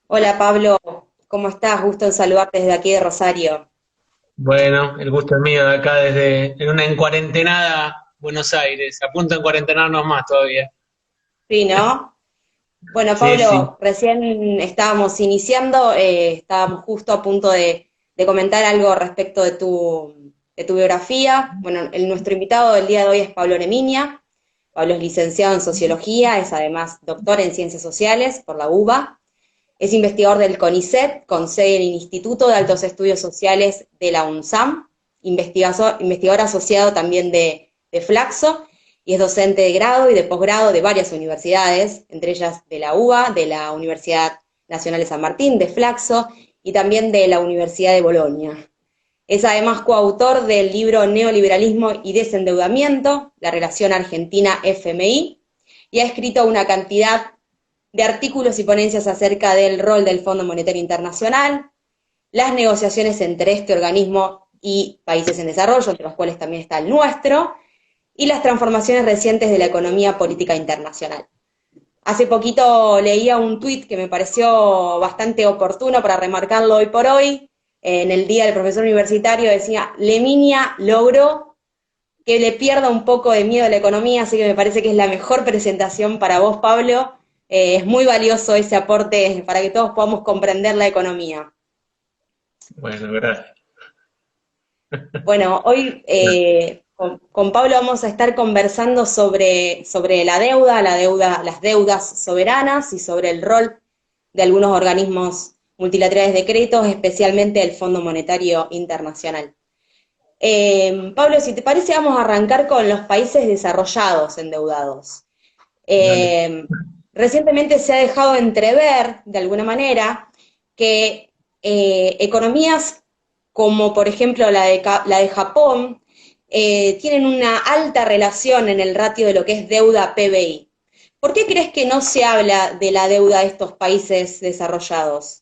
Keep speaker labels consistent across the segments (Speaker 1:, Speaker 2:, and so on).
Speaker 1: Hola Pablo, ¿cómo estás? Gusto en saludarte desde aquí de Rosario.
Speaker 2: Bueno, el gusto es mío de acá en una encuarentenada Buenos Aires. A punto de encuarentenarnos más todavía.
Speaker 1: Sí, ¿no? Bueno,
Speaker 2: Sí, sí.
Speaker 1: Pablo, recién estábamos iniciando, estábamos justo a punto de comentar algo respecto de tu biografía. Bueno, nuestro invitado del día de hoy es Pablo Nemiña. Pablo es licenciado en Sociología, es además doctor en Ciencias Sociales por la UBA. Es investigador del CONICET, con sede en el Instituto de Altos Estudios Sociales de la UNSAM, investigador asociado también de Flaxo, y es docente de grado y de posgrado de varias universidades, entre ellas de la UBA, de la Universidad Nacional de San Martín, de Flaxo, y también de la Universidad de Bolonia. Es además coautor del libro Neoliberalismo y Desendeudamiento, la relación Argentina-FMI, y ha escrito una cantidad de artículos y ponencias acerca del rol del Fondo Monetario Internacional, las negociaciones entre este organismo y países en desarrollo, entre los cuales también está el nuestro, y las transformaciones recientes de la economía política internacional. Hace poquito leía un tuit que me pareció bastante oportuno para remarcarlo hoy por hoy. En el Día del Profesor Universitario decía, Leminia logró que le pierda un poco de miedo a la economía, así que me parece que es la mejor presentación para vos, Pablo. Es muy valioso ese aporte para que todos podamos comprender la economía.
Speaker 2: Bueno, gracias.
Speaker 1: Bueno, hoy con Pablo vamos a estar conversando sobre la deuda, las deudas soberanas y sobre el rol de algunos organismos multilaterales de créditos, especialmente el Fondo Monetario Internacional. Pablo, si te parece, vamos a arrancar con los países desarrollados endeudados.
Speaker 2: Dale.
Speaker 1: Eh, Recientemente se ha dejado entrever, de alguna manera, que economías como por ejemplo la de Japón tienen una alta relación en el ratio de lo que es deuda PBI. ¿Por qué crees que no se habla de la deuda de estos países desarrollados?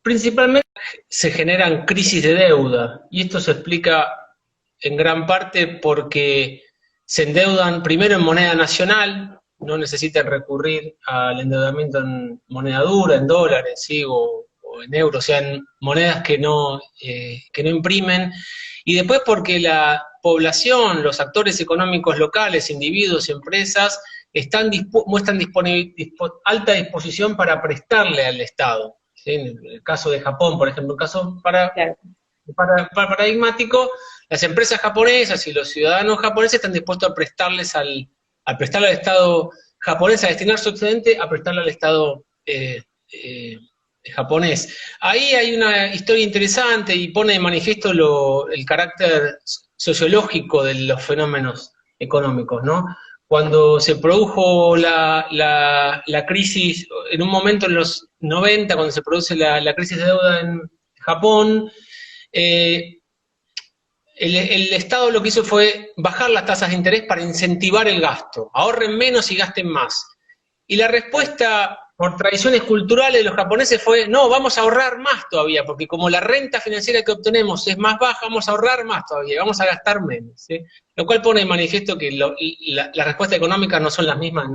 Speaker 2: Principalmente se generan crisis de deuda y esto se explica en gran parte porque se endeudan primero en moneda nacional, no necesitan recurrir al endeudamiento en moneda dura, en dólares, ¿sí? O en euros, o sea, en monedas que no imprimen, y después porque la población, los actores económicos locales, individuos y empresas, muestran alta disposición para prestarle al Estado. ¿Sí? En el caso de Japón, por ejemplo, un caso
Speaker 1: Claro.
Speaker 2: para paradigmático, las empresas japonesas y los ciudadanos japoneses están dispuestos a prestarle al Estado japonés, a destinar su excedente, a prestarle al Estado eh, japonés. Ahí hay una historia interesante y pone de manifiesto el carácter sociológico de los fenómenos económicos, ¿no? Cuando se produjo la crisis, en un momento en los 90, cuando se produce la crisis de deuda en Japón, eh, el Estado lo que hizo fue bajar las tasas de interés para incentivar el gasto. Ahorren menos y gasten más. Y la respuesta, por tradiciones culturales de los japoneses, fue: no, vamos a ahorrar más todavía, porque como la renta financiera que obtenemos es más baja, vamos a ahorrar más todavía, vamos a gastar menos. ¿Sí? Lo cual pone de manifiesto que las respuestas económicas no son las mismas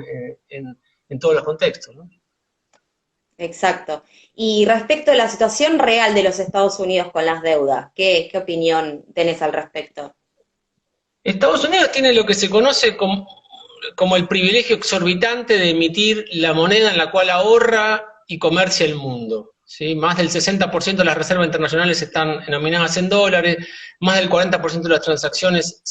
Speaker 2: en todos los contextos, ¿no?
Speaker 1: Exacto. Y respecto a la situación real de los Estados Unidos con las deudas, ¿qué opinión tenés al respecto?
Speaker 2: Estados Unidos tiene lo que se conoce como el privilegio exorbitante de emitir la moneda en la cual ahorra y comercia el mundo. ¿Sí? Más del 60% de las reservas internacionales están denominadas en dólares, más del 40% de las transacciones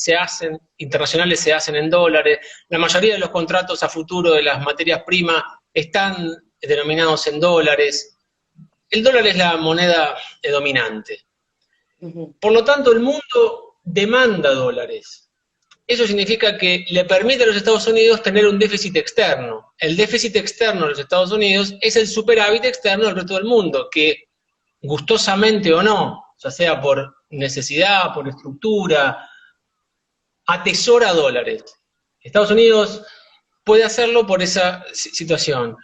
Speaker 2: internacionales se hacen en dólares, la mayoría de los contratos a futuro de las materias primas están denominados en dólares. El dólar es la moneda dominante.
Speaker 1: Ujú.
Speaker 2: Por lo tanto, el mundo demanda dólares. Eso significa que le permite a los Estados Unidos tener un déficit externo. El déficit externo de los Estados Unidos es el superávit externo del resto del mundo, que gustosamente o no, ya sea por necesidad, por estructura, atesora dólares. Estados Unidos puede hacerlo por esa situación.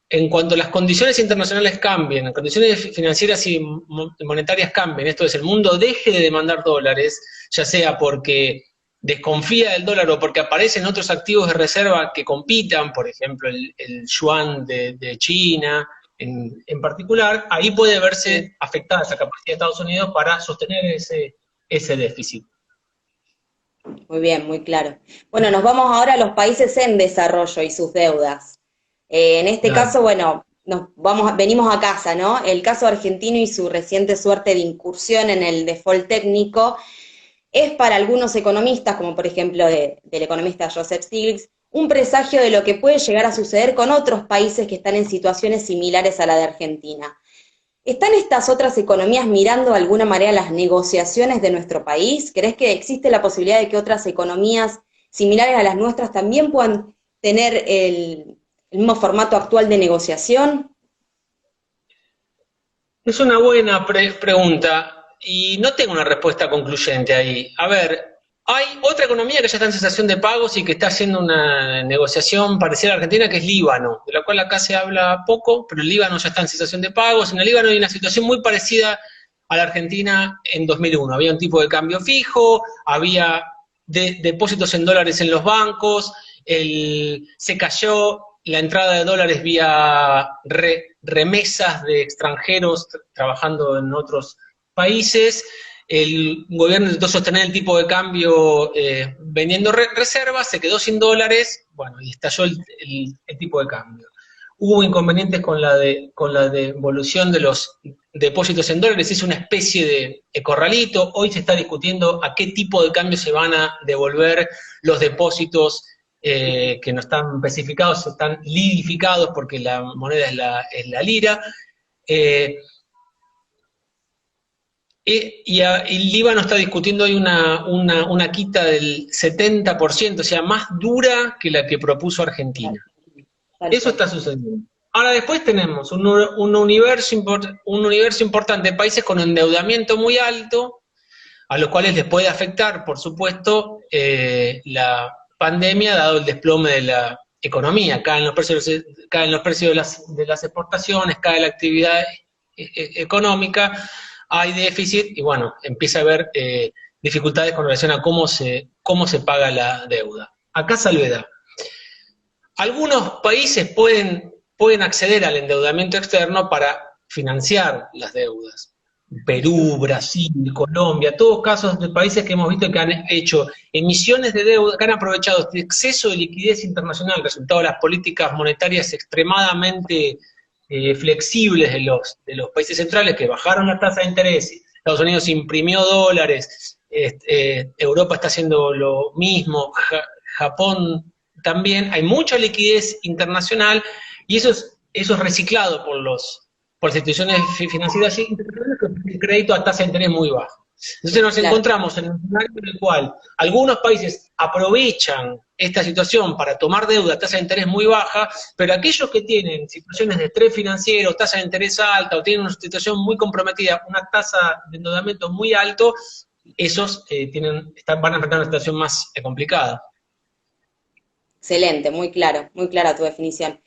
Speaker 2: En cuanto las condiciones internacionales cambien, las condiciones financieras y monetarias cambien, esto es, el mundo deje de demandar dólares, ya sea porque desconfía del dólar o porque aparecen otros activos de reserva que compitan, por ejemplo, el yuan de China en particular, ahí puede verse afectada esa capacidad de Estados Unidos para sostener ese déficit.
Speaker 1: Muy bien, muy claro. Bueno, nos vamos ahora a los países en desarrollo y sus deudas. En este
Speaker 2: Claro.
Speaker 1: caso, bueno, venimos a casa, ¿no? El caso argentino y su reciente suerte de incursión en el default técnico es para algunos economistas, como por ejemplo del economista Joseph Stiglitz, un presagio de lo que puede llegar a suceder con otros países que están en situaciones similares a la de Argentina. ¿Están estas otras economías mirando de alguna manera las negociaciones de nuestro país? ¿Crees que existe la posibilidad de que otras economías similares a las nuestras también puedan tener el mismo formato actual de negociación?
Speaker 2: Es una buena pregunta y no tengo una respuesta concluyente ahí. A ver, hay otra economía que ya está en cesación de pagos y que está haciendo una negociación parecida a la Argentina, que es Líbano, de la cual acá se habla poco, pero el Líbano ya está en cesación de pagos. En el Líbano hay una situación muy parecida a la Argentina en 2001. Había un tipo de cambio fijo, había depósitos en dólares en los bancos, se cayó la entrada de dólares vía remesas de extranjeros trabajando en otros países. El gobierno intentó sostener el tipo de cambio vendiendo reservas, se quedó sin dólares, bueno, y estalló el tipo de cambio. Hubo inconvenientes con la devolución de los depósitos en dólares, es una especie de corralito. Hoy se está discutiendo a qué tipo de cambio se van a devolver los depósitos que no están especificados, están lidificados porque la moneda es la lira. Y Líbano está discutiendo hoy una quita del 70%, o sea, más dura que la que propuso Argentina. Eso está sucediendo. Ahora después tenemos un universo importante de países con endeudamiento muy alto, a los cuales les puede afectar, por supuesto, la pandemia, dado el desplome de la economía. Caen los precios de las exportaciones, cae la actividad económica, hay déficit y bueno, empieza a haber dificultades con relación a cómo se paga la deuda. Acá salvedad. Algunos países pueden acceder al endeudamiento externo para financiar las deudas. Perú, Brasil, Colombia, todos casos de países que hemos visto que han hecho emisiones de deuda, que han aprovechado este exceso de liquidez internacional, resultado de las políticas monetarias extremadamente flexibles de los países centrales, que bajaron la tasa de interés. Estados Unidos imprimió dólares, Europa está haciendo lo mismo, Japón también. Hay mucha liquidez internacional y eso es reciclado por las instituciones financieras internacionales que tienen crédito a tasa de interés muy baja. Entonces nos encontramos en un escenario en el cual algunos países aprovechan esta situación para tomar deuda a tasa de interés muy baja, pero aquellos que tienen situaciones de estrés financiero, tasa de interés alta, o tienen una situación muy comprometida, una tasa de endeudamiento muy alto, esos van a enfrentar una situación más complicada.
Speaker 1: Excelente, muy clara tu definición.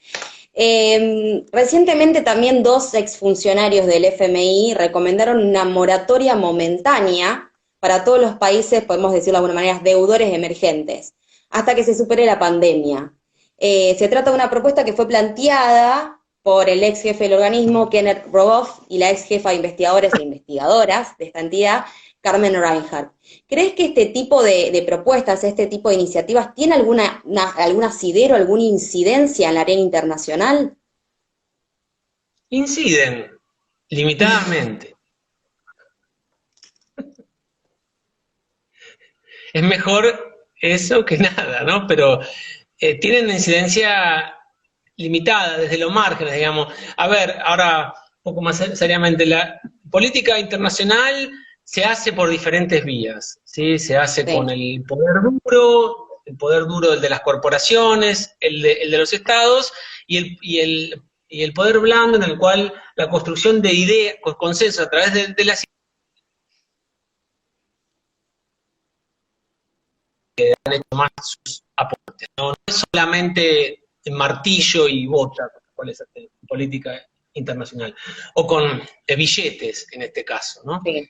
Speaker 1: Recientemente también 2 exfuncionarios del FMI recomendaron una moratoria momentánea para todos los países, podemos decirlo de alguna manera, deudores emergentes, hasta que se supere la pandemia. Se trata de una propuesta que fue planteada por el ex jefe del organismo, Kenneth Rogoff, y la ex jefa de investigadores e investigadoras de esta entidad, Carmen Reinhardt. ¿Crees que este tipo de propuestas, este tipo de iniciativas, tiene algún asidero, alguna incidencia en la arena internacional?
Speaker 2: Inciden, limitadamente. Es mejor eso que nada, ¿no? Pero tienen una incidencia limitada desde los márgenes, digamos. A ver, ahora un poco más seriamente, la política internacional se hace por diferentes vías, ¿sí? Se hace con el poder duro el de las corporaciones, el de los estados, y el poder blando en el cual la construcción de ideas, con consenso a través de las han hecho más sus aportes, ¿no? No es solamente martillo y bota, cuál es la política internacional, o con billetes en este caso, ¿no?
Speaker 1: Sí.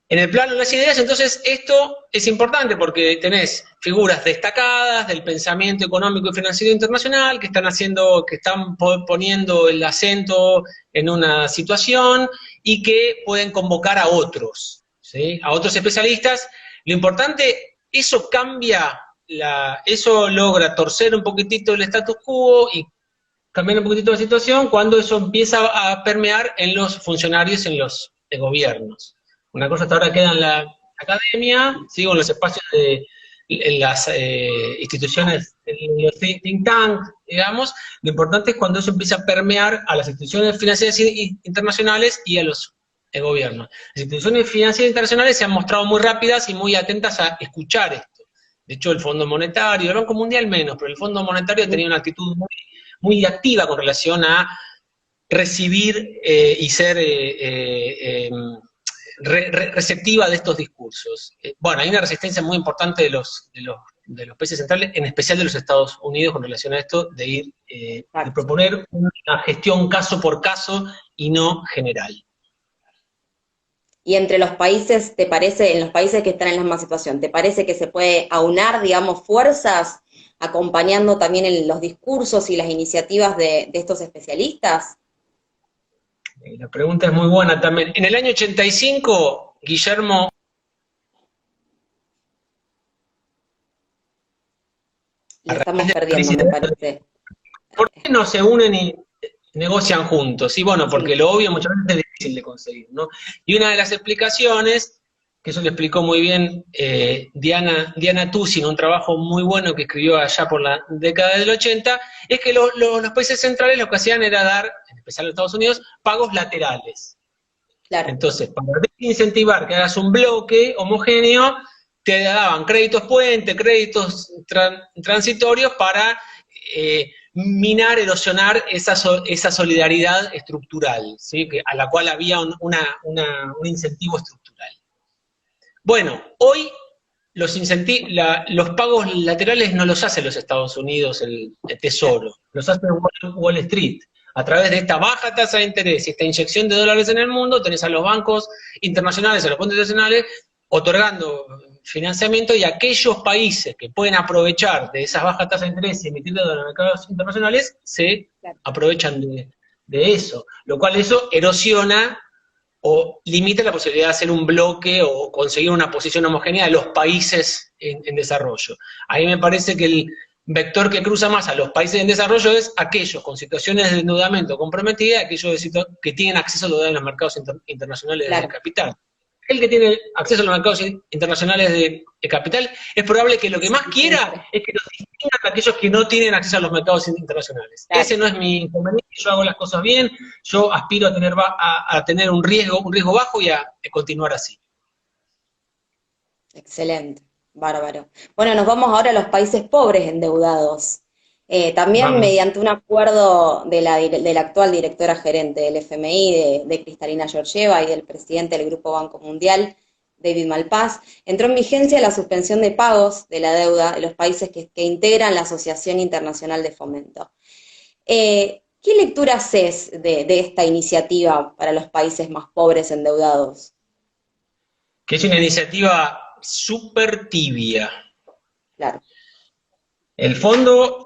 Speaker 2: En el plano de las ideas, entonces, esto es importante porque tenés figuras destacadas del pensamiento económico y financiero internacional que están poniendo el acento en una situación y que pueden convocar a otros, ¿sí? A otros especialistas. Lo importante, eso cambia, eso logra torcer un poquitito el status quo y cambiar un poquitito la situación cuando eso empieza a permear en los funcionarios, en los gobiernos. Una cosa hasta ahora queda en la academia, sigo en los espacios en las instituciones, en los think tanks, digamos. Lo importante es cuando eso empieza a permear a las instituciones financieras internacionales y a los gobiernos. Las instituciones financieras internacionales se han mostrado muy rápidas y muy atentas a escuchar esto. De hecho, el Fondo Monetario, el Banco Mundial menos, pero el Fondo Monetario tenía una actitud muy activa con relación a recibir y ser receptiva de estos discursos. Bueno, hay una resistencia muy importante de los países centrales, en especial de los Estados Unidos, con relación a esto, de proponer una gestión caso por caso y no general.
Speaker 1: Y entre los países, ¿te parece, en los países que están en la misma situación, ¿te parece que se puede aunar, digamos, fuerzas, acompañando también los discursos y las iniciativas de estos especialistas?
Speaker 2: La pregunta es muy buena también. En el año 85, Guillermo...
Speaker 1: Le estamos perdiendo, me parece.
Speaker 2: ¿Por qué no se unen y negocian juntos? Y bueno, porque lo obvio muchas veces es difícil de conseguir, ¿no? Y una de las explicaciones, que eso lo explicó muy bien Diana Tusi en un trabajo muy bueno que escribió allá por la década del 80, es que los países centrales lo que hacían era dar, en especial los Estados Unidos, pagos laterales. Claro. Entonces, para incentivar que hagas un bloque homogéneo, te daban créditos puente, créditos transitorios para minar, erosionar esa solidaridad estructural, ¿sí? A la cual había un incentivo estructural. Bueno, hoy los pagos laterales no los hace los Estados Unidos, el Tesoro, los hace Wall Street. A través de esta baja tasa de interés y esta inyección de dólares en el mundo, tenés a los bancos internacionales, a los fondos internacionales, otorgando financiamiento, y aquellos países que pueden aprovechar de esas bajas tasas de interés y emitir deuda en los mercados internacionales, se aprovechan de eso, lo cual eso erosiona o limita la posibilidad de hacer un bloque o conseguir una posición homogénea de los países en desarrollo. Ahí me parece que el vector que cruza más a los países en desarrollo es aquellos con situaciones de endeudamiento comprometidas, aquellos que tienen acceso a deuda en los mercados internacionales de capital. El que tiene acceso a los mercados internacionales de capital es probable que lo que más quiera es que los distingan a aquellos que no tienen acceso a los mercados internacionales. Claro. Ese no es mi inconveniente, yo hago las cosas bien, yo aspiro a tener un riesgo bajo y a continuar así.
Speaker 1: Excelente, bárbaro. Bueno, nos vamos ahora a los países pobres endeudados. También mediante un acuerdo de la actual directora gerente del FMI, de Kristalina Georgieva, y del presidente del Grupo Banco Mundial, David Malpass, entró en vigencia la suspensión de pagos de la deuda de los países que integran la Asociación Internacional de Fomento. ¿Qué lectura haces de esta iniciativa para los países más pobres endeudados?
Speaker 2: Que es una iniciativa súper tibia.
Speaker 1: Claro.
Speaker 2: El fondo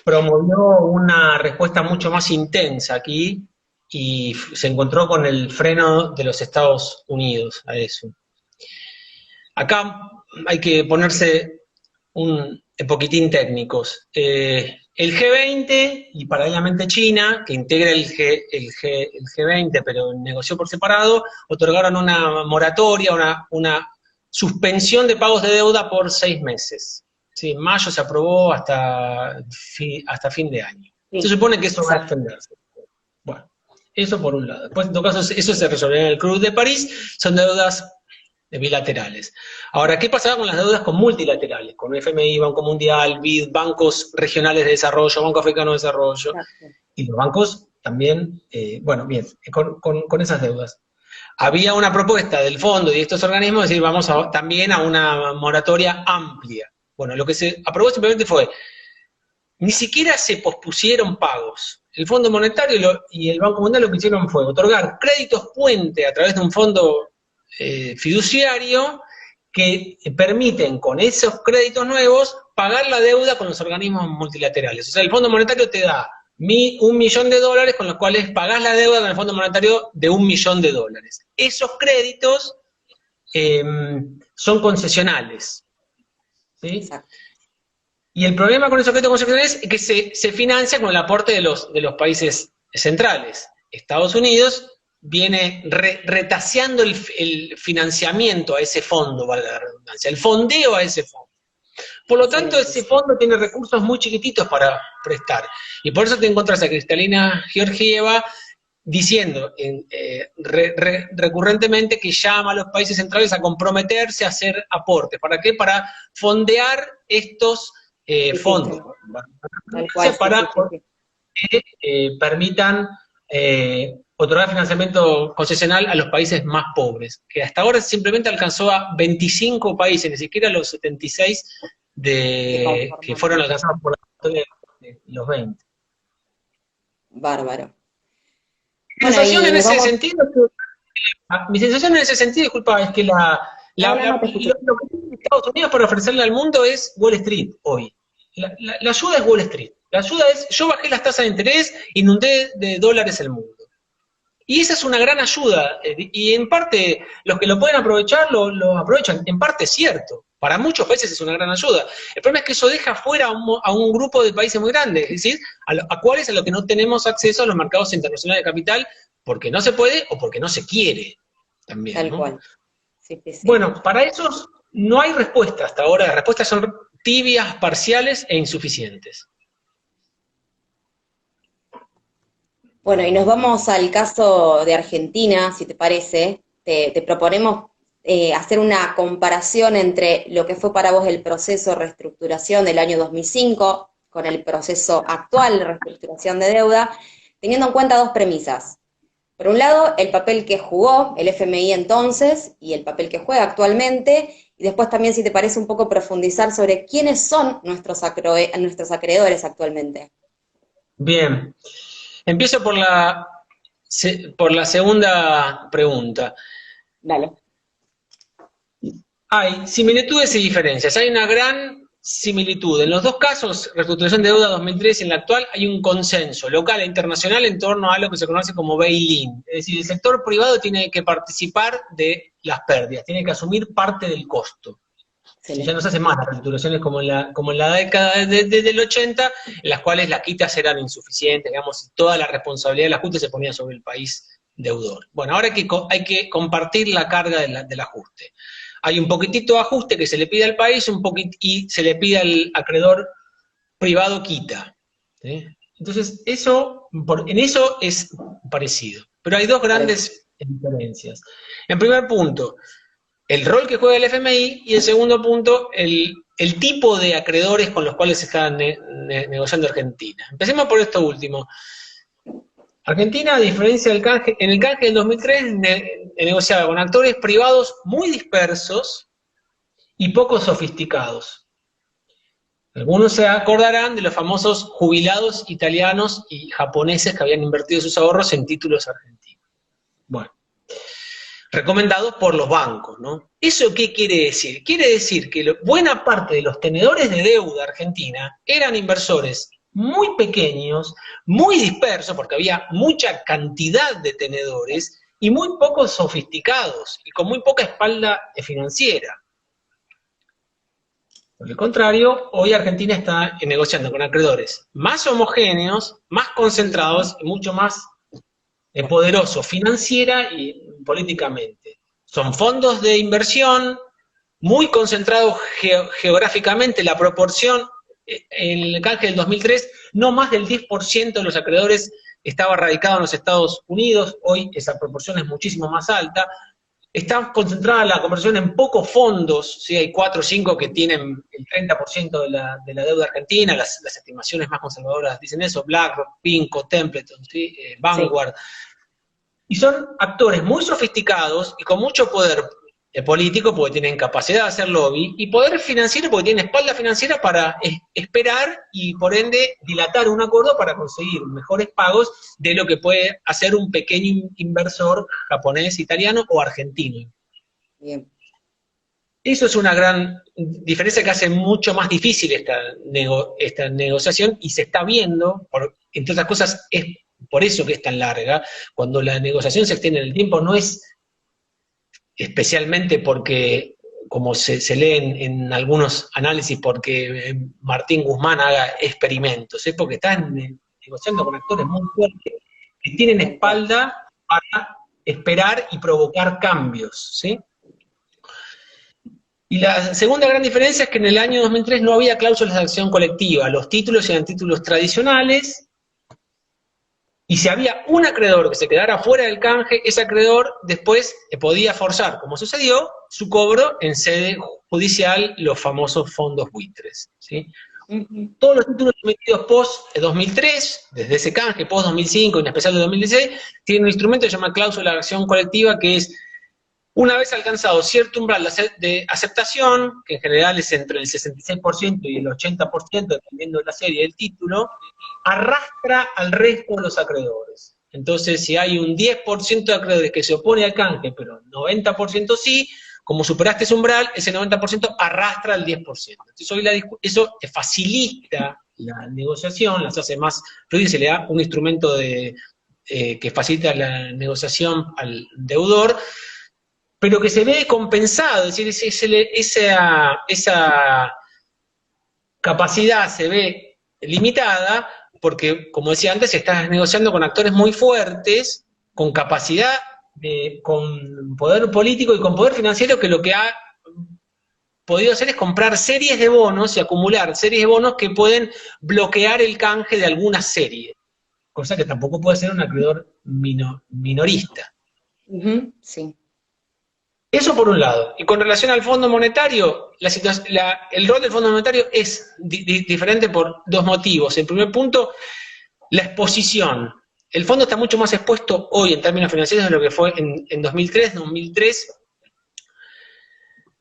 Speaker 2: promovió una respuesta mucho más intensa aquí y se encontró con el freno de los Estados Unidos a eso. Acá hay que ponerse un poquitín técnicos. El G20 y paralelamente China, que integra el G20 pero negoció por separado, otorgaron una moratoria, una suspensión de pagos de deuda por 6 meses. Sí, en mayo se aprobó hasta fin de año. Sí. Se supone que eso va a extenderse. Bueno, eso por un lado. Después, en todo caso, eso se resolverá en el Club de París, son deudas bilaterales. Ahora, ¿qué pasaba con las deudas con multilaterales? Con FMI, Banco Mundial, BID, bancos regionales de desarrollo, Banco Africano de Desarrollo, y los bancos también, bueno, bien, con esas deudas. Había una propuesta del fondo y de estos organismos de decir, vamos también a una moratoria amplia. Bueno, lo que se aprobó simplemente fue, ni siquiera se pospusieron pagos. El Fondo Monetario y el Banco Mundial lo que hicieron fue otorgar créditos puente a través de un fondo fiduciario que permiten con esos créditos nuevos pagar la deuda con los organismos multilaterales. O sea, el Fondo Monetario te da $1 millón, con los cuales pagás la deuda con el Fondo Monetario de $1 millón. Esos créditos son concesionales, ¿sí?
Speaker 1: Exacto.
Speaker 2: Y el problema con esos créditos concesionales es que se financia con el aporte de los países centrales. Estados Unidos viene retaseando el financiamiento a ese fondo, valga la redundancia, el fondeo a ese fondo. Por lo tanto, ese fondo tiene recursos muy chiquititos para prestar. Y por eso te encuentras a Kristalina Georgieva diciendo recurrentemente que llama a los países centrales a comprometerse a hacer aportes. ¿Para qué? Para fondear estos fondos. Para que permitan otorgar financiamiento concesional a los países más pobres, que hasta ahora simplemente alcanzó a 25 países, ni siquiera los 76 que fueron alcanzados por la de los 20.
Speaker 1: Bárbaro.
Speaker 2: Mi sensación en ese sentido, disculpa, es que lo que tiene Estados Unidos para ofrecerle al mundo es Wall Street hoy. La ayuda es Wall Street. La ayuda es, yo bajé las tasas de interés, inundé de dólares el mundo. Y esa es una gran ayuda, y en parte los que lo pueden aprovechar, lo aprovechan, en parte es cierto, para muchos países es una gran ayuda. El problema es que eso deja fuera a un grupo de países muy grandes, es decir, a cuáles a los que no tenemos acceso a los mercados internacionales de capital, porque no se puede o porque no se quiere también.
Speaker 1: Tal
Speaker 2: ¿no?
Speaker 1: cual. Sí, sí, sí.
Speaker 2: Bueno, para esos no hay respuesta hasta ahora, las respuestas son tibias, parciales e insuficientes.
Speaker 1: Bueno, y nos vamos al caso de Argentina, si te parece. Te proponemos hacer una comparación entre lo que fue para vos el proceso de reestructuración del año 2005 con el proceso actual de reestructuración de deuda, teniendo en cuenta dos premisas. Por un lado, el papel que jugó el FMI entonces y el papel que juega actualmente, y después también, si te parece, un poco profundizar sobre quiénes son nuestros acreedores actualmente.
Speaker 2: Bien. Empiezo por la segunda pregunta.
Speaker 1: Dale.
Speaker 2: Hay similitudes y diferencias. Hay una gran similitud. En los dos casos, reestructuración de deuda 2003 y en la actual, hay un consenso local e internacional en torno a lo que se conoce como bail-in. Es decir, el sector privado tiene que participar de las pérdidas, tiene que asumir parte del costo. Sí. Ya no se hacen más las reestructuraciones como en la década del 80, en las cuales las quitas eran insuficientes, digamos, y toda la responsabilidad del ajuste se ponía sobre el país deudor. Bueno, ahora hay que compartir la carga del ajuste. Hay un poquitito de ajuste que se le pide al país y se le pide al acreedor privado quita. ¿Sí? Entonces, en eso es parecido. Pero hay dos grandes diferencias. En primer punto, el rol que juega el FMI, y en segundo punto, el tipo de acreedores con los cuales se está negociando Argentina. Empecemos por esto último. Argentina, a diferencia del canje, en el canje del 2003, negociaba con actores privados muy dispersos y poco sofisticados. Algunos se acordarán de los famosos jubilados italianos y japoneses que habían invertido sus ahorros en títulos argentinos. Bueno. Recomendados por los bancos, ¿no? ¿Eso qué quiere decir? Quiere decir que buena parte de los tenedores de deuda argentina eran inversores muy pequeños, muy dispersos, porque había mucha cantidad de tenedores, y muy poco sofisticados, y con muy poca espalda financiera. Por el contrario, hoy Argentina está negociando con acreedores más homogéneos, más concentrados y mucho más poderoso financiera y políticamente. Son fondos de inversión muy concentrados geográficamente. La proporción en el canje del 2003, no más del 10% de los acreedores estaba radicado en los Estados Unidos. Hoy esa proporción es muchísimo más alta. Está concentrada la conversión en pocos fondos, ¿sí? Hay 4 o 5 que tienen el 30% de la deuda argentina, las estimaciones más conservadoras dicen eso, BlackRock, PIMCO, Templeton, ¿sí? Vanguard. Sí. Y son actores muy sofisticados y con mucho poder político, porque tienen capacidad de hacer lobby, y poder financiero, porque tienen espalda financiera para esperar y, por ende, dilatar un acuerdo para conseguir mejores pagos de lo que puede hacer un pequeño inversor japonés, italiano o argentino.
Speaker 1: Bien.
Speaker 2: Eso es una gran diferencia que hace mucho más difícil esta negociación y se está viendo, entre otras cosas, es por eso que es tan larga. Cuando la negociación se extiende en el tiempo no es especialmente porque, como se lee en algunos análisis, porque Martín Guzmán haga experimentos, es porque están negociando con actores muy fuertes que tienen
Speaker 1: Tal cual.
Speaker 2: espalda para esperar y provocar cambios, ¿sí? Y la segunda gran diferencia es que en el año 2003 no había cláusulas de acción colectiva, los títulos eran títulos tradicionales, y si había un acreedor que se quedara fuera del canje, ese acreedor después podía forzar, como sucedió, su cobro en sede judicial, los famosos fondos buitres, ¿sí?
Speaker 1: Ujú.
Speaker 2: Todos los títulos emitidos post-2003, desde ese canje, post-2005 y en especial de 2016, tienen un instrumento que se llama cláusula de acción colectiva, que es, una vez alcanzado cierto umbral de aceptación, que en general es entre el 66% y el 80%, dependiendo de la serie del título, arrastra al resto de los acreedores. Entonces, si hay un 10% de acreedores que se opone al canje, pero 90% sí, como superaste ese umbral, ese 90% arrastra al 10%. Entonces, hoy eso te facilita la negociación, las hace más fluidas, se le da un instrumento que facilita la negociación al deudor, pero que se ve compensado, es decir, esa capacidad se ve limitada porque, como decía antes, estás negociando con actores muy fuertes, con capacidad, con poder político y con poder financiero, que lo que ha podido hacer es comprar series de bonos y acumular series de bonos que pueden bloquear el canje de alguna serie, cosa que tampoco puede ser un acreedor minorista.
Speaker 1: Ujú, sí.
Speaker 2: Eso por un lado. Y con relación al Fondo Monetario, el rol del Fondo Monetario es diferente por dos motivos. El primer punto, la exposición. El fondo está mucho más expuesto hoy en términos financieros de lo que fue en 2003. 2003,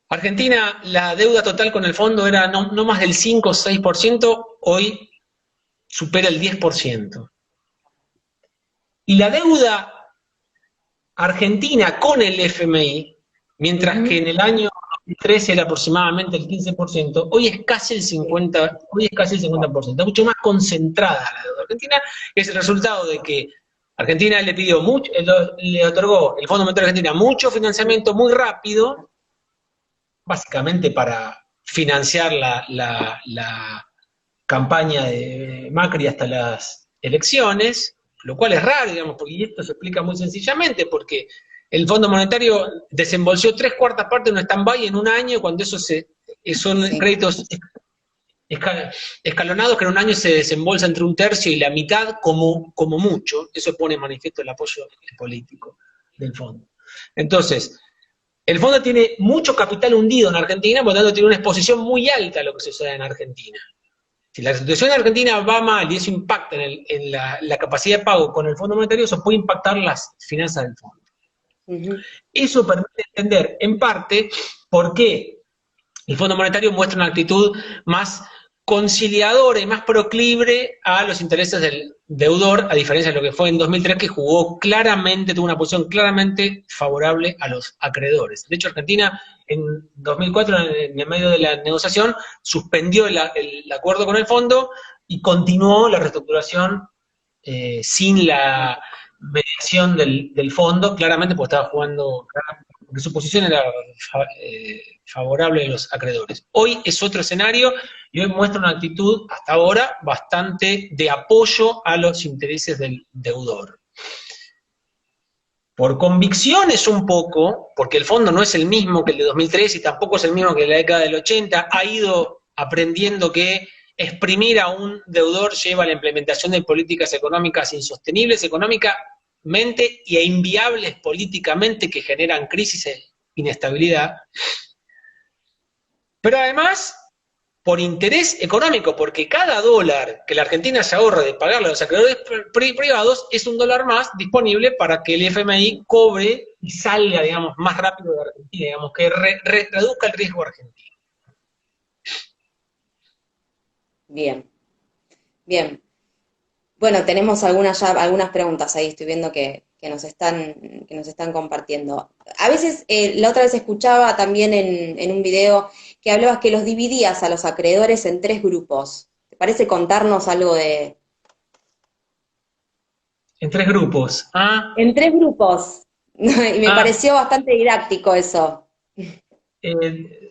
Speaker 2: Argentina, la deuda total con el fondo era no más del 5 o 6%, hoy supera el 10%. Y la deuda argentina con el FMI, mientras que
Speaker 1: Ujú,
Speaker 2: en el año 2013 era aproximadamente el 15%, hoy es casi el
Speaker 1: sí.
Speaker 2: 50%, hoy es casi el 50%, está mucho más concentrada la deuda argentina, es el resultado de que Argentina le pidió mucho, le otorgó el Fondo Monetario de Argentina mucho financiamiento muy rápido, básicamente para financiar la campaña de Macri hasta las elecciones, lo cual es raro, digamos, porque esto se explica muy sencillamente, porque el Fondo Monetario desembolsó 3/4 de un stand-by en un año, cuando son
Speaker 1: Sí.
Speaker 2: créditos escalonados que en un año se desembolsa entre un tercio y la mitad como mucho. Eso pone en manifiesto el apoyo político del fondo. Entonces, el fondo tiene mucho capital hundido en Argentina, por lo tanto tiene una exposición muy alta a lo que sucede en Argentina. Si la situación en Argentina va mal y eso impacta en la capacidad de pago con el Fondo Monetario, eso puede impactar las finanzas del fondo.
Speaker 1: Ujú,
Speaker 2: Eso permite entender, en parte, por qué el Fondo Monetario muestra una actitud más conciliadora y más proclive a los intereses del deudor, a diferencia de lo que fue en 2003, que jugó claramente, tuvo una posición claramente favorable a los acreedores. De hecho, Argentina en 2004, en el medio de la negociación, suspendió el acuerdo con el fondo y continuó la reestructuración sin la mediación del fondo, claramente porque estaba jugando, porque su posición era favorable a los acreedores. Hoy es otro escenario y hoy muestra una actitud, hasta ahora, bastante de apoyo a los intereses del deudor. Por convicciones un poco, porque el fondo no es el mismo que el de 2003 y tampoco es el mismo que la década del 80, ha ido aprendiendo que exprimir a un deudor lleva a la implementación de políticas económicas insostenibles económicamente e inviables políticamente que generan crisis e inestabilidad. Pero además, por interés económico, porque cada dólar que la Argentina se ahorra de pagarle a los acreedores privados es un dólar más disponible para que el FMI cobre y salga, digamos, más rápido de Argentina, digamos, que reduzca el riesgo argentino.
Speaker 1: bien, bien. Bueno, tenemos algunas preguntas ahí, estoy viendo que nos están compartiendo. A veces, la otra vez escuchaba también en un video que hablabas que los dividías a los acreedores en 3 grupos. ¿Te parece contarnos algo de...?
Speaker 2: En 3 grupos. Ah,
Speaker 1: En 3 grupos. Y me
Speaker 2: ah,
Speaker 1: pareció bastante didáctico eso.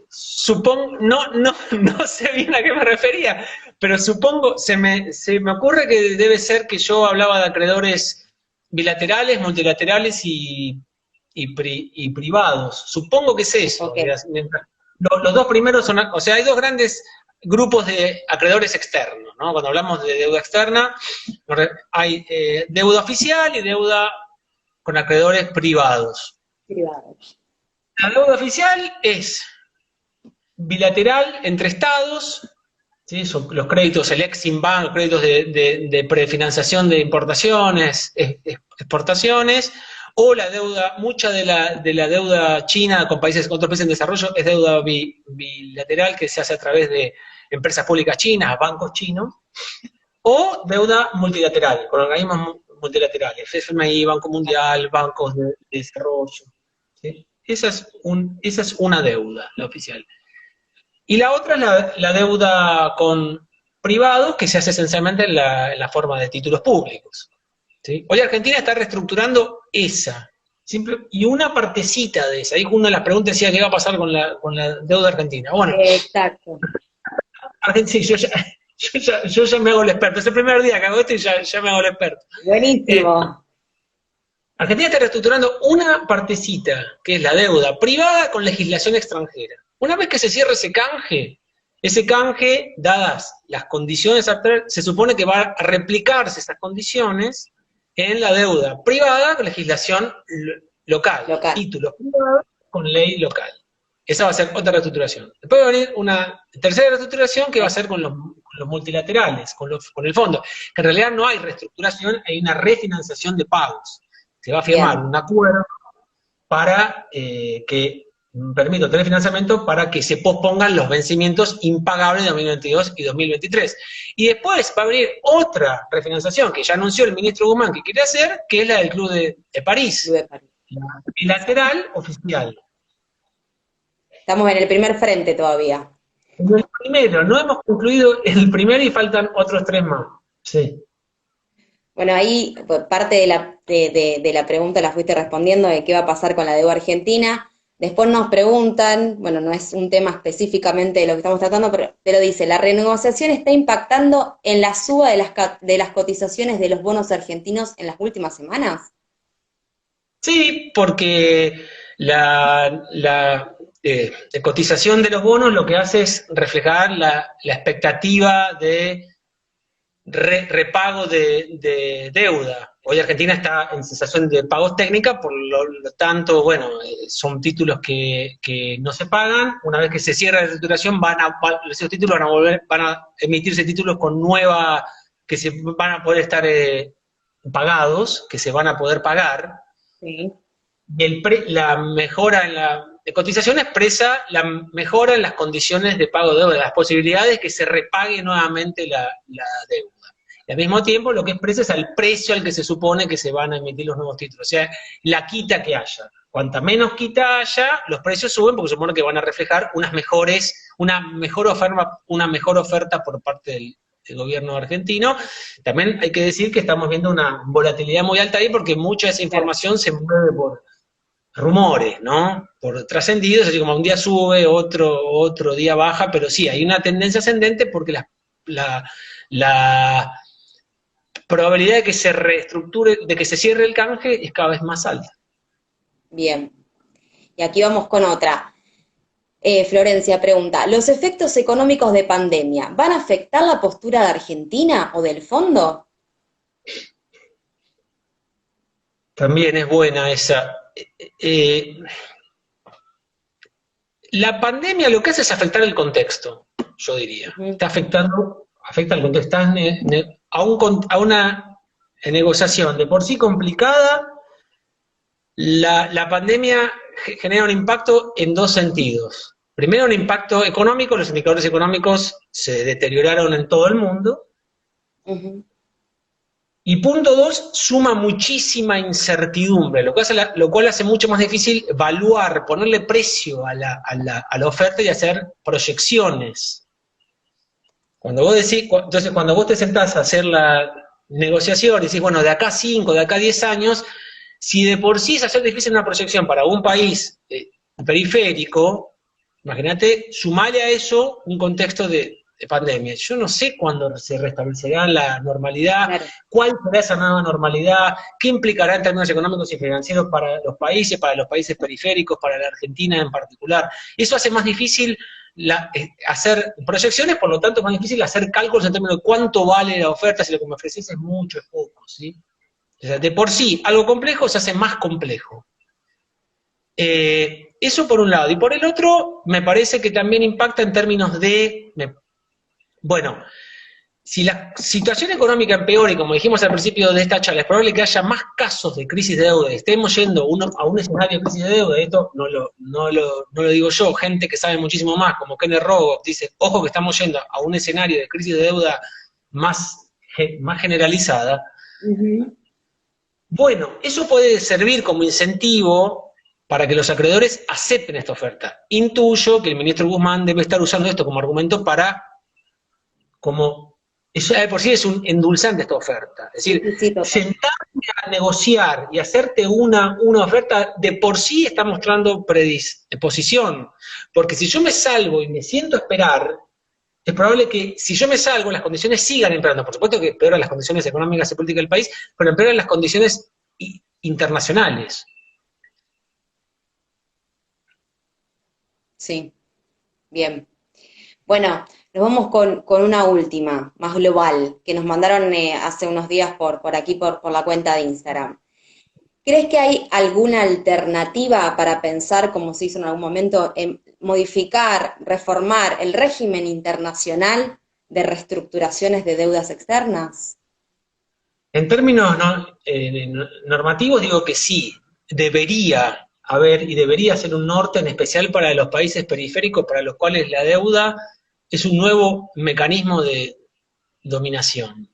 Speaker 2: supongo, no sé bien a qué me refería, pero supongo, se me ocurre que debe ser que yo hablaba de acreedores bilaterales, multilaterales y privados. Supongo que es eso.
Speaker 1: Ok,
Speaker 2: Los 2 primeros son, o sea, hay 2 grandes grupos de acreedores externos, ¿no? Cuando hablamos de deuda externa, hay deuda oficial y deuda con acreedores privados.
Speaker 1: privados.
Speaker 2: La deuda oficial es bilateral entre estados, ¿sí? Son los créditos, el Exim Bank, los créditos de prefinanciación de importaciones, exportaciones, o la deuda, mucha de la deuda china con otros países en desarrollo es deuda bilateral que se hace a través de empresas públicas chinas, bancos chinos, o deuda multilateral, con organismos multilaterales, FMI, Banco Mundial, bancos de desarrollo. ¿Sí? Esa es una deuda, la oficial. Y la otra es la deuda con privados, que se hace esencialmente en la forma de títulos públicos. ¿Sí? Hoy Argentina está reestructurando esa, y una partecita de esa. Ahí una de las preguntas decía qué va a pasar con la deuda argentina. Bueno,
Speaker 1: Exacto.
Speaker 2: Argentina, yo ya me hago el experto. Es el primer día que hago esto y ya me hago el experto.
Speaker 1: Buenísimo.
Speaker 2: Argentina está reestructurando una partecita, que es la deuda privada con legislación extranjera. Una vez que se cierre ese canje, dadas las condiciones actuales, se supone que va a replicarse esas condiciones en la deuda privada con legislación local,
Speaker 1: Local.
Speaker 2: títulos privados con ley local. Esa va a ser otra reestructuración. Después va a venir una tercera reestructuración que va a ser con los multilaterales, con el fondo. Que en realidad no hay reestructuración, hay una refinanciación de pagos. Se va a firmar
Speaker 1: Bien.
Speaker 2: un acuerdo para que permita tener financiamiento para que se pospongan los vencimientos impagables de 2022 y 2023. Y después va a venir otra refinanciación que ya anunció el ministro Guzmán que quiere hacer, que es la del Club de París,
Speaker 1: Club de París.
Speaker 2: bilateral oficial.
Speaker 1: Estamos en el primer frente todavía.
Speaker 2: En el primero, no hemos concluido el primero y faltan otros 3 más. Sí.
Speaker 1: Bueno, ahí parte de la pregunta la fuiste respondiendo de qué va a pasar con la deuda argentina. Después nos preguntan, bueno, no es un tema específicamente de lo que estamos tratando, pero dice, ¿la renegociación está impactando en la suba de las cotizaciones de los bonos argentinos en las últimas semanas?
Speaker 2: Sí, porque la cotización de los bonos lo que hace es reflejar la expectativa de repago de deuda. Hoy Argentina está en cesación de pagos técnica, por lo tanto, bueno, son títulos que no se pagan. Una vez que se cierra la reestructuración, esos títulos van a emitirse títulos con que se van a poder estar pagados, que se van a poder pagar.
Speaker 1: Sí.
Speaker 2: Y la mejora en la cotización expresa la mejora en las condiciones de pago de deuda, las posibilidades de que se repague nuevamente la deuda. Y al mismo tiempo lo que expresa es el precio al que se supone que se van a emitir los nuevos títulos, o sea, la quita que haya. Cuanta menos quita haya, los precios suben porque se supone que van a reflejar una mejor oferta por parte del gobierno argentino. También hay que decir que estamos viendo una volatilidad muy alta ahí porque mucha de esa información se mueve por rumores, ¿no? Por trascendidos, así como un día sube, otro día baja, pero sí, hay una tendencia ascendente porque la probabilidad de que se reestructure, de que se cierre el canje es cada vez más alta.
Speaker 1: Bien. Y aquí vamos con otra. Florencia pregunta, ¿los efectos económicos de pandemia van a afectar la postura de Argentina o del fondo?
Speaker 2: También es buena esa. La pandemia lo que hace es afectar el contexto, yo diría. Está afecta el contexto. Está a una negociación de por sí complicada. La pandemia genera un impacto en 2 sentidos. Primero, un impacto económico, los indicadores económicos se deterioraron en todo el mundo. Y punto dos, suma muchísima incertidumbre, lo cual hace mucho más difícil evaluar, ponerle precio a la oferta y hacer proyecciones. Cuando vos decís, entonces cuando vos te sentás a hacer la negociación y decís, bueno, de acá a 5, de acá a 10 años, si de por sí es hacer difícil una proyección para un país periférico, imagínate, sumale a eso un contexto de pandemia. Yo no sé cuándo se restablecerá la normalidad,
Speaker 1: Claro.
Speaker 2: cuál será esa nueva normalidad, qué implicará en términos económicos y financieros para los países periféricos, para la Argentina en particular. Eso hace más difícil hacer proyecciones, por lo tanto es más difícil hacer cálculos en términos de cuánto vale la oferta, si lo que me ofreces es mucho, es poco, ¿sí? O sea, de por sí, algo complejo se hace más complejo. Eso por un lado. Y por el otro, me parece que también impacta en términos de, bueno, si la situación económica empeora, y como dijimos al principio de esta charla, es probable que haya más casos de crisis de deuda, estemos yendo a un escenario de crisis de deuda, esto no lo digo yo, gente que sabe muchísimo más, como Kenneth Rogoff, dice, ojo que estamos yendo a un escenario de crisis de deuda más generalizada.
Speaker 1: Uh-huh.
Speaker 2: Bueno, eso puede servir como incentivo para que los acreedores acepten esta oferta. Intuyo que el ministro Guzmán debe estar usando esto como argumento para, eso de por sí es un endulzante esta oferta. Es decir,
Speaker 1: Sí,
Speaker 2: sentarme a negociar y hacerte una oferta de por sí está mostrando predisposición. Porque si yo me salgo y me siento a esperar, es probable que si yo me salgo, las condiciones sigan empeorando. Por supuesto que empeoran las condiciones económicas y políticas del país, pero empeoran las condiciones internacionales.
Speaker 1: Sí, bien. Bueno, nos vamos con una última, más global, que nos mandaron hace unos días por aquí, por la cuenta de Instagram. ¿Crees que hay alguna alternativa para pensar, como se hizo en algún momento, en modificar, reformar el régimen internacional de reestructuraciones de deudas externas?
Speaker 2: En términos normativos digo que sí, debería haber y debería ser un norte en especial para los países periféricos para los cuales la deuda es un nuevo mecanismo de dominación.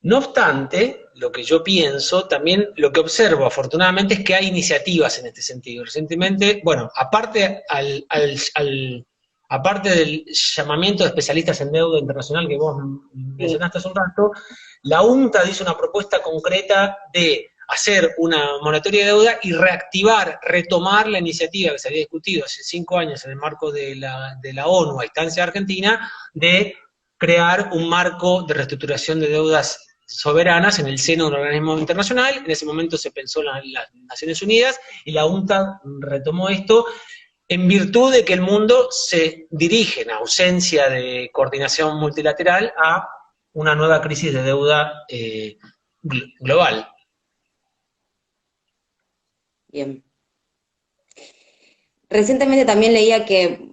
Speaker 2: No obstante, lo que yo pienso, también lo que observo afortunadamente es que hay iniciativas en este sentido. Recientemente, bueno, aparte del llamamiento de especialistas en deuda internacional que vos mencionaste hace un rato, la UNCTAD hizo una propuesta concreta de hacer una moratoria de deuda y retomar la iniciativa que se había discutido hace 5 años en el marco de la ONU a instancia de Argentina, de crear un marco de reestructuración de deudas soberanas en el seno de un organismo internacional. En ese momento se pensó en las Naciones Unidas y la UNCTAD retomó esto en virtud de que el mundo se dirige, en ausencia de coordinación multilateral, a una nueva crisis de deuda global.
Speaker 1: Bien. Recientemente también leía que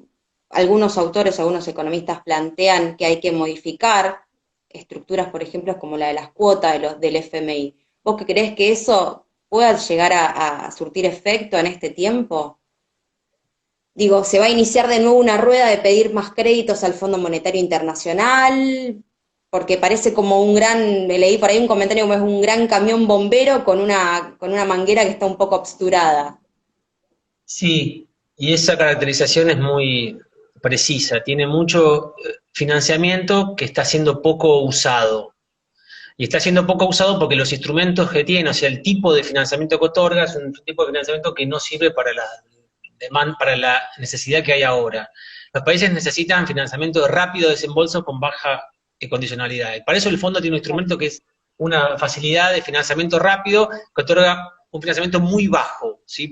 Speaker 1: algunos autores, algunos economistas plantean que hay que modificar estructuras, por ejemplo, como la de las cuotas del FMI. ¿Vos qué creés que eso pueda llegar a surtir efecto en este tiempo? Digo, ¿se va a iniciar de nuevo una rueda de pedir más créditos al Fondo Monetario Internacional? Porque parece como leí por ahí un comentario como es un gran camión bombero con una manguera que está un poco obsturada.
Speaker 2: Sí, y esa caracterización es muy precisa. Tiene mucho financiamiento que está siendo poco usado. Y está siendo poco usado porque los instrumentos que tiene, o sea, el tipo de financiamiento que otorga es un tipo de financiamiento que no sirve para la necesidad que hay ahora. Los países necesitan financiamiento de rápido desembolso con baja condicionalidad. Y para eso el fondo tiene un instrumento que es una facilidad de financiamiento rápido que otorga un financiamiento muy bajo, ¿sí?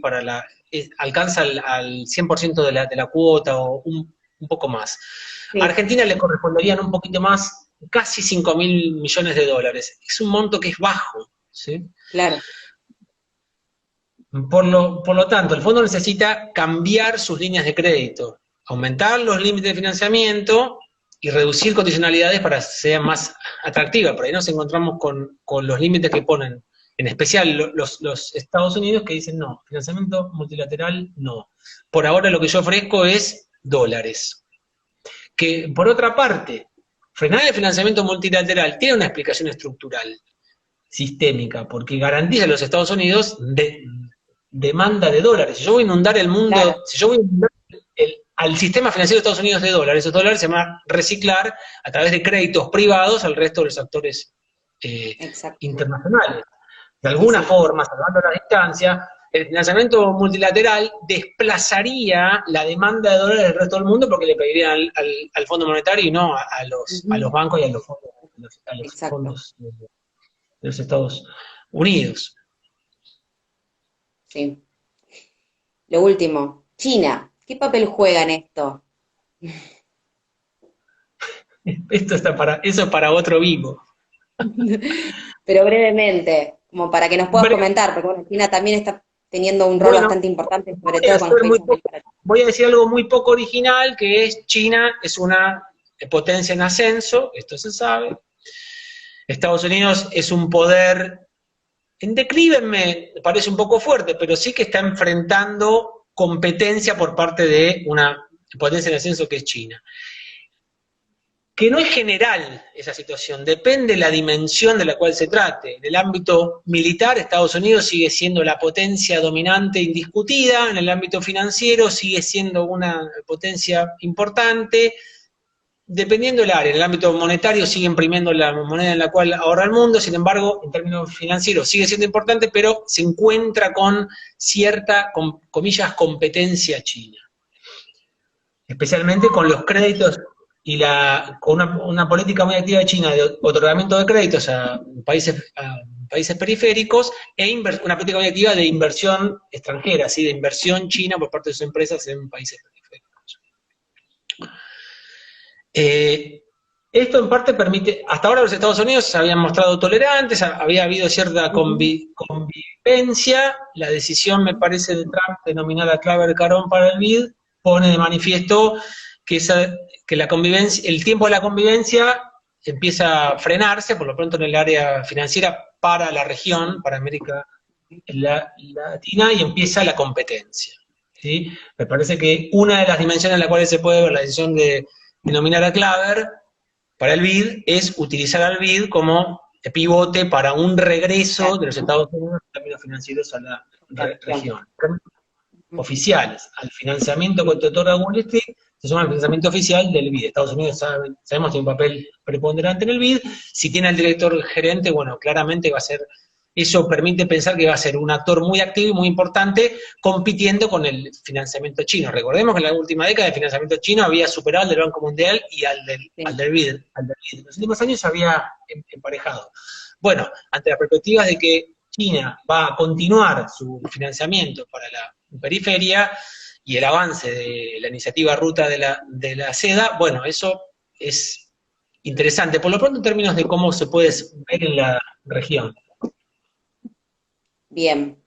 Speaker 2: Alcanza al 100% de la cuota o un poco más.
Speaker 1: Sí.
Speaker 2: A Argentina le corresponderían un poquito más, casi 5.000 millones de dólares. Es un monto que es bajo, ¿sí?
Speaker 1: Claro.
Speaker 2: Por lo tanto, el fondo necesita cambiar sus líneas de crédito, aumentar los límites de financiamiento y reducir condicionalidades para que sean más atractivas. Por ahí nos encontramos con los límites que ponen, en especial los Estados Unidos, que dicen no, financiamiento multilateral no. Por ahora lo que yo ofrezco es dólares. Que por otra parte, frenar el financiamiento multilateral tiene una explicación estructural, sistémica, porque garantiza a los Estados Unidos demanda de dólares. Si yo voy a inundar el mundo,
Speaker 1: Claro.
Speaker 2: si yo voy a inundar al sistema financiero de Estados Unidos de dólares, esos dólares se van a reciclar a través de créditos privados al resto de los actores
Speaker 1: Exacto.
Speaker 2: internacionales. De
Speaker 1: Sí,
Speaker 2: alguna
Speaker 1: sí.
Speaker 2: forma, salvando la distancia, el financiamiento multilateral desplazaría la demanda de dólares del resto del mundo porque le pedirían al Fondo Monetario y no a los
Speaker 1: Ujú.
Speaker 2: bancos y a los
Speaker 1: Exacto.
Speaker 2: fondos de los Estados Unidos.
Speaker 1: Sí. Lo último, China, ¿qué papel juega en esto?
Speaker 2: Eso es para otro vivo.
Speaker 1: Pero brevemente, como para que nos puedas comentar, porque bueno, China también está teniendo un rol
Speaker 2: Bueno,
Speaker 1: bastante importante, sobre
Speaker 2: voy a
Speaker 1: todo con los
Speaker 2: hacer muy
Speaker 1: países de
Speaker 2: poco,
Speaker 1: América Latina.
Speaker 2: voy a decir algo muy poco original, que es China es una potencia en ascenso, esto se sabe. Estados Unidos es un poder en declive, me parece un poco fuerte, pero sí que está enfrentando competencia por parte de una potencia en ascenso que es China. Que no es general esa situación, depende de la dimensión de la cual se trate. En el ámbito militar, Estados Unidos sigue siendo la potencia dominante indiscutida, en el ámbito financiero sigue siendo una potencia importante, dependiendo del área. En el ámbito monetario sigue imprimiendo la moneda en la cual ahorra el mundo, sin embargo, en términos financieros sigue siendo importante, pero se encuentra con cierta, con comillas, competencia china, especialmente con los créditos y con una política muy activa de China de otorgamiento de créditos a países periféricos una política muy activa de inversión extranjera, ¿sí? De inversión china por parte de sus empresas en países periféricos. Esto en parte permite, hasta ahora los Estados Unidos se habían mostrado tolerantes, había habido cierta convivencia, la decisión, me parece, de Trump de nominar a Claver Carón para el BID pone de manifiesto que la convivencia, el tiempo de la convivencia empieza a frenarse, por lo pronto en el área financiera para la región, para América Latina, y empieza la competencia. ¿Sí? Me parece que una de las dimensiones en las cuales se puede ver la decisión de nominar a Claver para el BID es utilizar al BID como pivote para un regreso de los Estados Unidos en términos financieros a la región. Oficiales, al financiamiento que te otorga Wall Street, se suma el financiamiento oficial del BID. Estados Unidos sabemos tiene un papel preponderante en el BID. Si tiene al director gerente, bueno, claramente va a ser, eso permite pensar que va a ser un actor muy activo y muy importante compitiendo con el financiamiento chino. Recordemos que en la última década el financiamiento chino había superado al del Banco Mundial y al del BID. En los últimos años se había emparejado. Bueno, ante las perspectivas de que China va a continuar su financiamiento para la periferia y el avance de la iniciativa Ruta de la Seda, bueno, eso es interesante, por lo pronto en términos de cómo se puede ver en la región.
Speaker 1: Bien,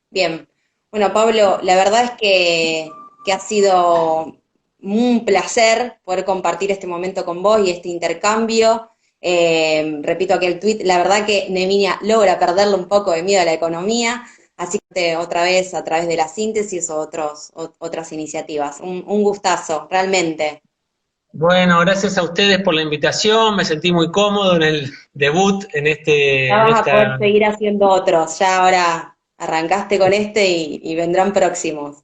Speaker 1: bien. Bueno, Pablo, la verdad es que ha sido un placer poder compartir este momento con vos y este intercambio. Repito aquel tuit, la verdad que Neminia logra perderle un poco de miedo a la economía, así que otra vez a través de la síntesis o otras iniciativas. Un gustazo, realmente.
Speaker 2: Bueno, gracias a ustedes por la invitación, me sentí muy cómodo en el debut
Speaker 1: Ya
Speaker 2: en
Speaker 1: vas a poder
Speaker 2: esta.
Speaker 1: seguir haciendo otros, ya ahora arrancaste con este y vendrán próximos.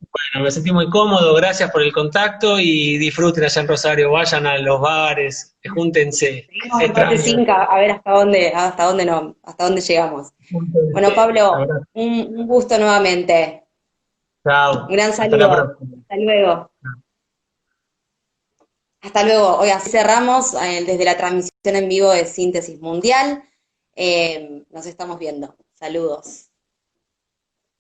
Speaker 2: Bueno, me sentí muy cómodo, gracias por el contacto y disfruten allá en Rosario, vayan a los bares, júntense,
Speaker 1: Seguimos
Speaker 2: se
Speaker 1: en fase
Speaker 2: extraña.
Speaker 1: 5 a ver hasta dónde llegamos. Bueno,
Speaker 2: Júntense.
Speaker 1: Pablo,
Speaker 2: Abrazo.
Speaker 1: un gusto nuevamente. Un
Speaker 2: Chao,
Speaker 1: gran
Speaker 2: hasta la
Speaker 1: saludo.
Speaker 2: próxima.
Speaker 1: Hasta luego. Hasta luego. Hoy así cerramos desde la transmisión en vivo de Síntesis Mundial. Nos estamos viendo. Saludos.